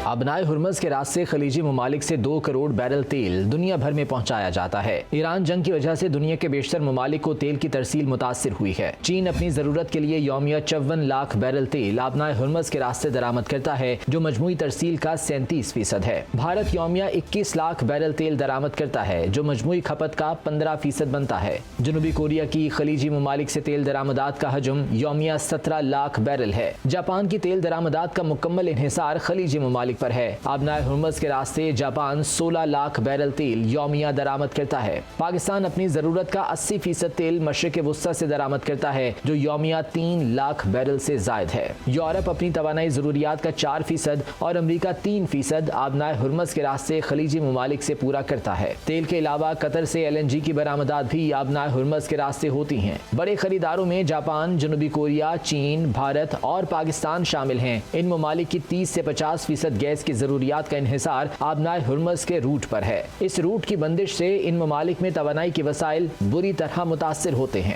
ابنائے Hormuz کے راستے خلیجی ممالک سے 2 کروڑ بیرل تیل دنیا بھر میں پہنچایا جاتا ہے۔ ایران جنگ کی وجہ سے دنیا کے بیشتر ممالک کو تیل کی ترسیل متاثر ہوئی ہے۔ چین اپنی ضرورت کے لیے یومیہ 54 لاکھ بیرل تیل ابنائے ہرمز کے راستے درآمد کرتا ہے، جو مجموعی ترسیل کا 37% ہے۔ بھارت یومیہ 21 لاکھ بیرل تیل درآمد کرتا ہے، جو مجموعی کھپت کا 15% بنتا ہے۔ جنوبی کوریا کی خلیجی ممالک سے تیل درآمدات کا حجم یومیہ 17 لاکھ بیرل ہے۔ جاپان کی تیل درآمدات کا مکمل انحصار خلیجی ممالک پر ہے۔ ابنائے ہرمز کے راستے جاپان 16 لاکھ بیرل تیل یومیہ درآمد کرتا ہے۔ پاکستان اپنی ضرورت کا 80% تیل مشرق وسطی سے درآمد کرتا ہے، جو یومیہ 3 لاکھ بیرل سے زائد ہے۔ یورپ اپنی توانائی ضروریات کا 4% اور امریکہ 3% ابنائے ہرمز کے راستے خلیجی ممالک سے پورا کرتا ہے۔ تیل کے علاوہ قطر سے LNG کی برآمدات بھی ابنائے ہرمز کے راستے ہوتی ہیں۔ بڑے خریداروں میں جاپان، جنوبی کوریا، چین، بھارت اور پاکستان شامل ہیں۔ ان ممالک کی 30 سے 50% گیس کی ضروریات کا انحصار ابنائے ہرمز کے روٹ پر ہے۔ اس روٹ کی بندش سے ان ممالک میں توانائی کے وسائل بری طرح متاثر ہوتے ہیں۔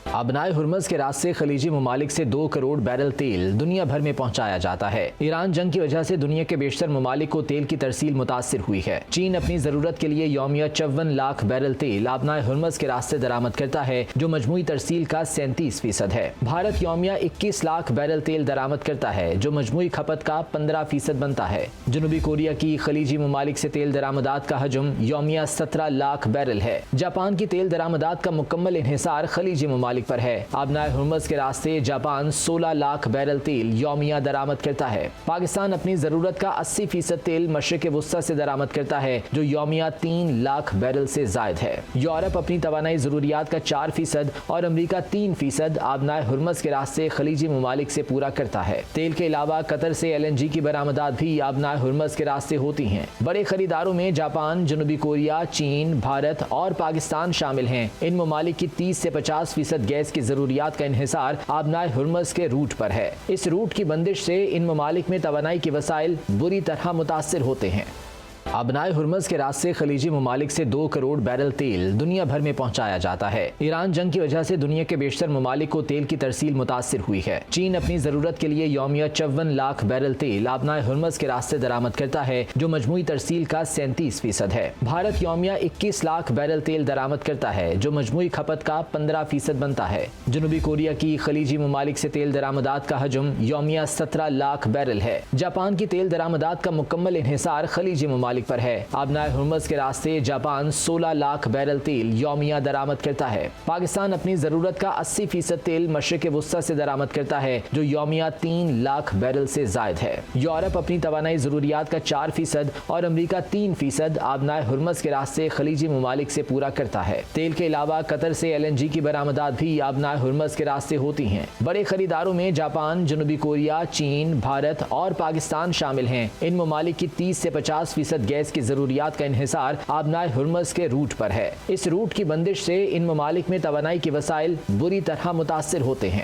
ابنائے ہرمز کے راستے خلیجی ممالک سے 2 کروڑ بیرل تیل دنیا بھر میں پہنچایا جاتا ہے۔ ایران جنگ کی وجہ سے دنیا کے بیشتر ممالک کو تیل کی ترسیل متاثر ہوئی ہے۔ چین اپنی ضرورت کے لیے یومیہ 54 لاکھ بیرل تیل ابنائے ہرمز کے راستے درآمد کرتا ہے، جو مجموعی ترسیل کا 37% ہے۔ بھارت یومیہ 21 لاکھ بیرل تیل درآمد کرتا ہے، جو مجموعی کھپت کا 15% بنتا ہے۔ جنوبی کوریا کی خلیجی ممالک سے تیل درآمدات کا حجم یومیہ 17 لاکھ بیرل ہے۔ جاپان کی تیل درآمدات کا مکمل انحصار خلیجی ممالک پر ہے۔ ابنائے ہرمز کے راستے جاپان 16 لاکھ بیرل تیل یومیہ درآمد کرتا ہے۔ پاکستان اپنی ضرورت کا 80% تیل مشرق وسطی سے درآمد کرتا ہے، جو یومیہ 3 لاکھ بیرل سے زائد ہے۔ یورپ اپنی توانائی ضروریات کا 4% اور امریکہ 3% ابنائے ہرمز کے راستے خلیجی ممالک سے پورا کرتا ہے۔ تیل کے علاوہ قطر سے LNG کی برآمدات بھی ابنائے ہرمز کے راستے ہوتی ہیں۔ بڑے خریداروں میں جاپان، جنوبی کوریا، چین، بھارت اور پاکستان شامل ہیں۔ ان ممالک کی 30 سے 50% گیس کی ضروریات کا انحصار ابنائے ہرمز کے روٹ پر ہے۔ اس روٹ کی بندش سے ان ممالک میں توانائی کے وسائل بری طرح متاثر ہوتے ہیں۔ ابنائے ہرمز کے راستے خلیجی ممالک سے 2 کروڑ بیرل تیل دنیا بھر میں پہنچایا جاتا ہے۔ ایران جنگ کی وجہ سے دنیا کے بیشتر ممالک کو تیل کی ترسیل متاثر ہوئی ہے۔ چین اپنی ضرورت کے لیے یومیہ 54 لاکھ بیرل تیل ابنائے ہرمز کے راستے درآمد کرتا ہے، جو مجموعی ترسیل کا 37% ہے۔ بھارت یومیہ 21 لاکھ بیرل تیل درآمد کرتا ہے، جو مجموعی کھپت کا 15% بنتا ہے۔ جنوبی کوریا کی خلیجی ممالک سے تیل درآمدات کا حجم یومیہ 17 لاکھ بیرل ہے۔ جاپان کی تیل درآمدات کا مکمل انحصار خلیجی ممالک پر ہے۔ ابنائے ہرمز کے راستے جاپان 16 لاکھ بیرل تیل یومیہ درآمد کرتا ہے۔ پاکستان اپنی ضرورت کا 80% تیل مشرق وسطی سے درآمد کرتا ہے، جو یومیہ 3 لاکھ بیرل سے زائد ہے۔ یورپ اپنی توانائی ضروریات کا 4% اور امریکہ 3% ابنائے ہرمز کے راستے خلیجی ممالک سے پورا کرتا ہے۔ تیل کے علاوہ قطر سے LNG کی برآمدات بھی ابنائے ہرمز کے راستے ہوتی ہیں۔ بڑے خریداروں میں جاپان، جنوبی کوریا، چین، بھارت اور پاکستان شامل ہیں۔ ان ممالک کی 30 سے 50% گیس کی ضروریات کا انحصار ابنائے ہرمز کے روٹ پر ہے۔ اس روٹ کی بندش سے ان ممالک میں توانائی کے وسائل بری طرح متاثر ہوتے ہیں۔